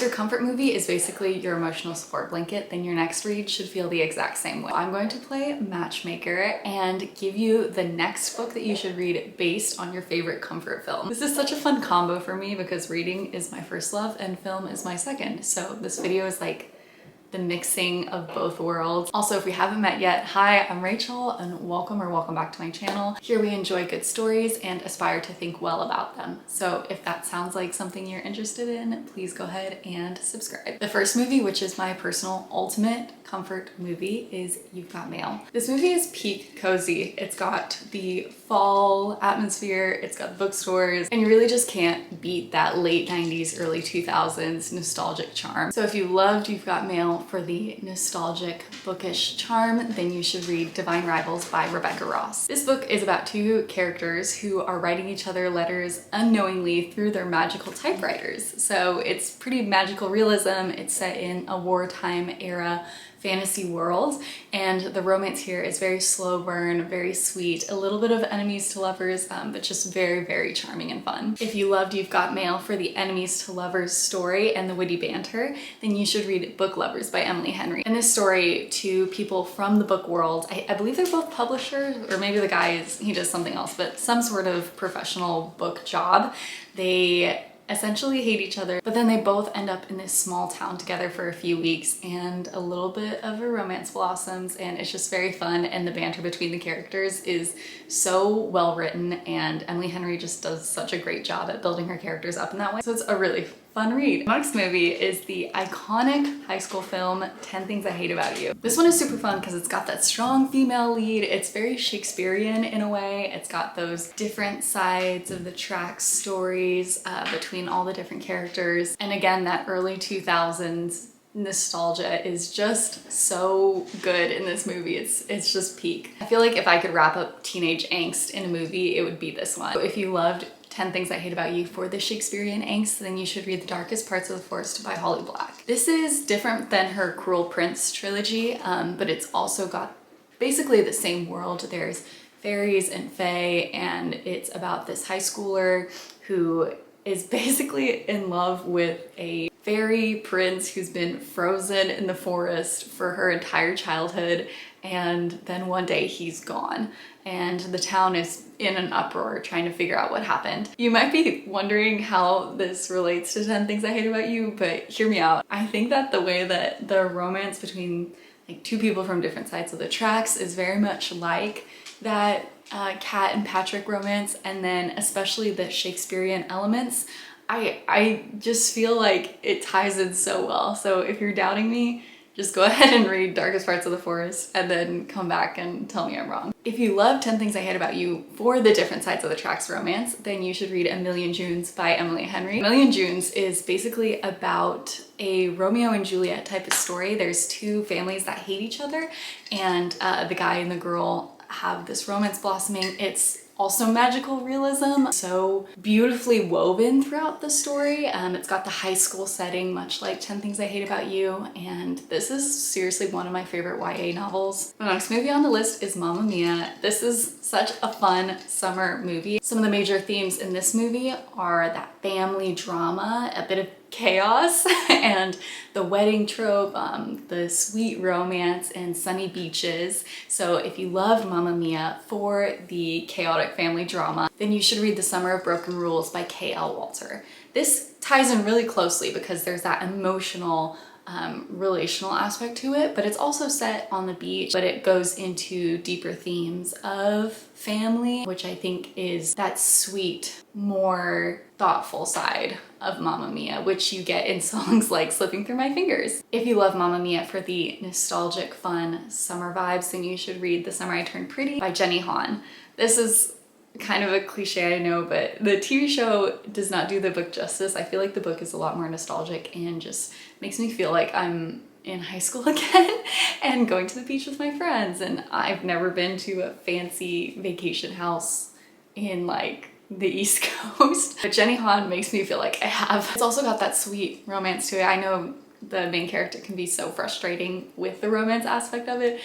If your comfort movie is basically your emotional support blanket, then your next read should feel the exact same way. I'm going to play matchmaker and give you the next book that you should read based on your favorite comfort film. This is such a fun combo for me because reading is my first love and film is my second. So this video is like the mixing of both worlds. Also, if we haven't met yet, hi, I'm Rachel and welcome back to my channel. Here we enjoy good stories and aspire to think well about them. So if that sounds like something you're interested in, please go ahead and subscribe. The first movie, which is my personal ultimate comfort movie, is You've Got Mail. This movie is peak cozy. It's got the fall atmosphere, it's got bookstores, and you really just can't beat that late 90s, early 2000s nostalgic charm. So if you loved You've Got Mail for the nostalgic bookish charm, then you should read Divine Rivals by Rebecca Ross. This book is about two characters who are writing each other letters unknowingly through their magical typewriters. So it's pretty magical realism. It's set in a wartime era fantasy world, and the romance here is very slow burn, very sweet, a little bit of enemies to lovers, but just very, very charming and fun. If you loved You've Got Mail for the enemies to lovers story and the witty banter, then you should read Book Lovers by Emily Henry. In this story, two people from the book world, I believe they're both publishers, or maybe the guy he does something else, but some sort of professional book job. They essentially hate each other, but then they both end up in this small town together for a few weeks and a little bit of a romance blossoms, and it's just very fun, and the banter between the characters is so well written, and Emily Henry just does such a great job at building her characters up in that way. So it's a really fun read. My next movie is the iconic high school film 10 Things I Hate About You. This one is super fun because it's got that strong female lead. It's very Shakespearean in a way. It's got those different sides of the tracks stories between all the different characters. And again, that early 2000s nostalgia is just so good in this movie. It's just peak. I feel like if I could wrap up teenage angst in a movie, it would be this one. So if you loved 10 Things I Hate About You for the Shakespearean angst, then you should read The Darkest Parts of the Forest by Holly Black. This is different than her Cruel Prince trilogy, but it's also got basically the same world. There's fairies and fae, and it's about this high schooler who is basically in love with a fairy prince who's been frozen in the forest for her entire childhood, and then one day he's gone and the town is in an uproar trying to figure out what happened. You might be wondering how this relates to 10 Things I Hate About You, but hear me out. I think that the way that the romance between like two people from different sides of the tracks is very much like that Kat and Patrick romance, and then especially the Shakespearean elements, I just feel like it ties in so well. So if you're doubting me, just go ahead and read Darkest Parts of the Forest and then come back and tell me I'm wrong. If you love 10 Things I Hate About You for the different sides of the tracks romance, then you should read A Million Junes by Emily Henry. A Million Junes is basically about a Romeo and Juliet type of story. There's two families that hate each other, and the guy and the girl have this romance blossoming. It's also magical realism, so beautifully woven throughout the story. It's got the high school setting, much like 10 Things I Hate About You, and this is seriously one of my favorite YA novels. The next movie on the list is Mamma Mia. This is such a fun summer movie. Some of the major themes in this movie are that family drama, a bit of chaos, and the wedding trope, the sweet romance, and sunny beaches. So if you loved Mamma Mia for the chaotic family drama, then you should read The Summer of Broken Rules by K.L. Walter. This ties in really closely because there's that emotional relational aspect to it, but it's also set on the beach, but it goes into deeper themes of family, which I think is that sweet, more thoughtful side of Mamma Mia, which you get in songs like Slipping Through My Fingers. If you love Mamma Mia for the nostalgic, fun summer vibes, then you should read The Summer I Turned Pretty by Jenny Han. This is kind of a cliche, I know, but the TV show does not do the book justice. I feel like the book is a lot more nostalgic and just makes me feel like I'm in high school again and going to the beach with my friends, and I've never been to a fancy vacation house in like the East Coast, but Jenny Han makes me feel like I have. It's also got that sweet romance to it. I know the main character can be so frustrating with the romance aspect of it,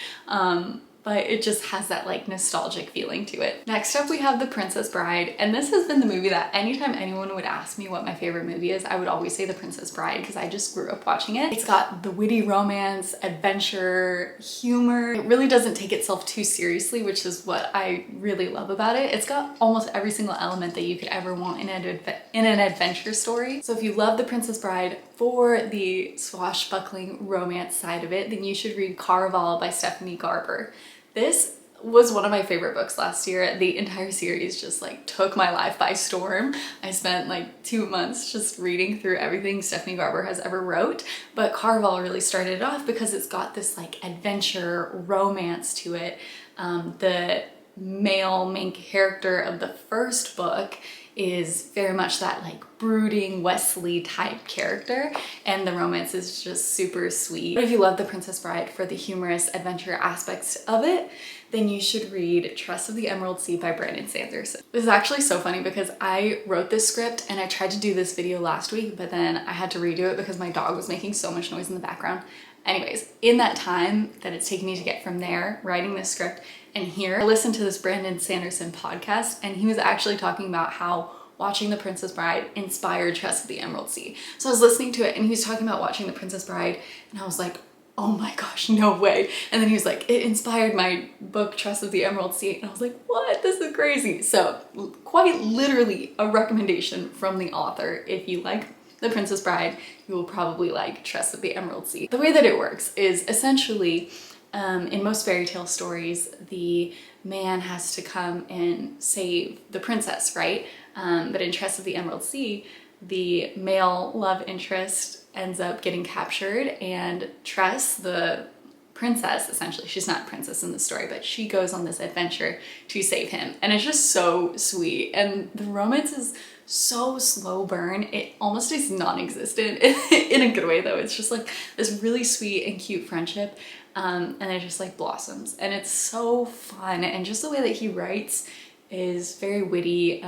but it just has that like nostalgic feeling to it. Next up we have The Princess Bride, and this has been the movie that anytime anyone would ask me what my favorite movie is, I would always say The Princess Bride because I just grew up watching it. It's got the witty romance, adventure, humor. It really doesn't take itself too seriously, which is what I really love about it. It's got almost every single element that you could ever want in an adventure story. So if you love The Princess Bride for the swashbuckling romance side of it, then you should read Caraval by Stephanie Garber. This was one of my favorite books last year. The entire series just like took my life by storm. I spent like 2 months just reading through everything Stephanie Garber has ever wrote, but Caraval really started it off because it's got this like adventure romance to it. The male main character of the first book is very much that like brooding Wesley type character, and the romance is just super sweet. But if you love The Princess Bride for the humorous adventure aspects of it, then you should read Trust of the Emerald Sea by Brandon Sanderson. This is actually so funny because I wrote this script and I tried to do this video last week, but then I had to redo it because my dog was making so much noise in the background. Anyways, in that time that it's taken me to get from there, writing this script, and here, I listened to this Brandon Sanderson podcast, and he was actually talking about how watching The Princess Bride inspired Trust of the Emerald Sea. So I was listening to it and he was talking about watching The Princess Bride, and I was like, oh my gosh, no way. And then he was like, it inspired my book, Trust of the Emerald Sea. And I was like, what? This is crazy. So quite literally a recommendation from the author. If you like The Princess Bride, you will probably like Trust of the Emerald Sea. The way that it works is essentially, in most fairy tale stories, the man has to come and save the princess, right? But in Trust of the Emerald Sea, the male love interest ends up getting captured, and Tress, the princess, essentially, she's not a princess in the story, but she goes on this adventure to save him. And it's just so sweet. And the romance is so slow burn. It almost is non-existent in a good way though. It's just like this really sweet and cute friendship. And it just like blossoms, and it's so fun. And just the way that he writes is very witty,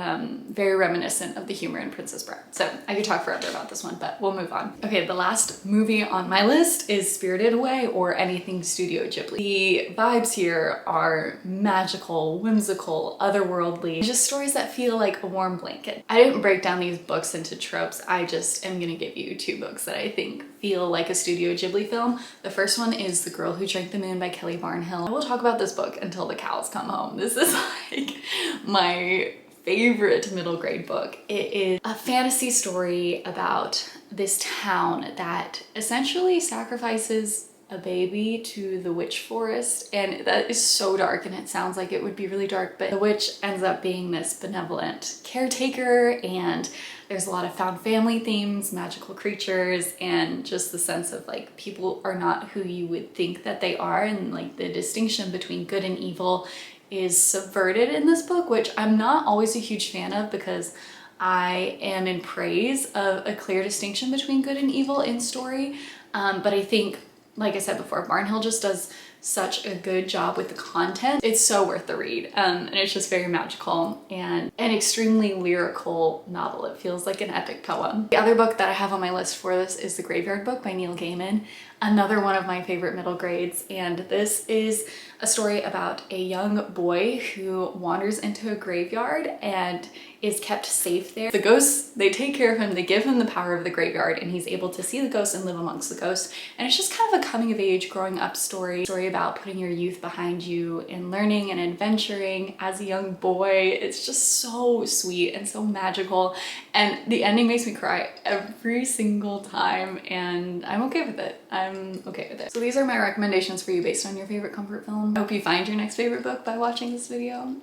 very reminiscent of the humor in Princess Bride. So I could talk forever about this one, but we'll move on. Okay, the last movie on my list is Spirited Away, or anything Studio Ghibli. The vibes here are magical, whimsical, otherworldly, just stories that feel like a warm blanket. I didn't break down these books into tropes. I just am gonna give you 2 books that I think feel like a Studio Ghibli film. The first one is The Girl Who Drank the Moon by Kelly Barnhill. I will talk about this book until the cows come home. This is like my favorite middle grade book. It is a fantasy story about this town that essentially sacrifices a baby to the witch forest, and that is so dark, and it sounds like it would be really dark, but the witch ends up being this benevolent caretaker, and there's a lot of found family themes, magical creatures, and just the sense of like people are not who you would think that they are, and like the distinction between good and evil is subverted in this book, which I'm not always a huge fan of because I am in praise of a clear distinction between good and evil in story. But I think, like I said before, Barnhill just does such a good job with the content. It's so worth the read. And it's just very magical and an extremely lyrical novel. It feels like an epic poem. The other book that I have on my list for this is The Graveyard Book by Neil Gaiman, another one of my favorite middle grades. And this is a story about a young boy who wanders into a graveyard and is kept safe there. The ghosts, they take care of him, they give him the power of the graveyard, and he's able to see the ghosts and live amongst the ghosts. And it's just kind of a coming of age, growing up story about putting your youth behind you and learning and adventuring as a young boy. It's just so sweet and so magical. And the ending makes me cry every single time, and I'm okay with it. I'm okay with it. So these are my recommendations for you based on your favorite comfort film. I hope you find your next favorite book by watching this video.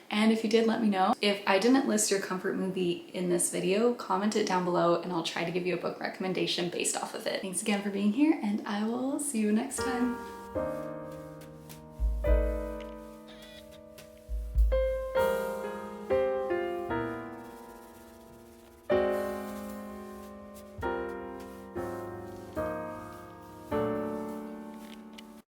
And if you did, let me know. If I didn't list your comfort movie in this video, comment it down below and I'll try to give you a book recommendation based off of it. Thanks again for being here, and I will see you next time.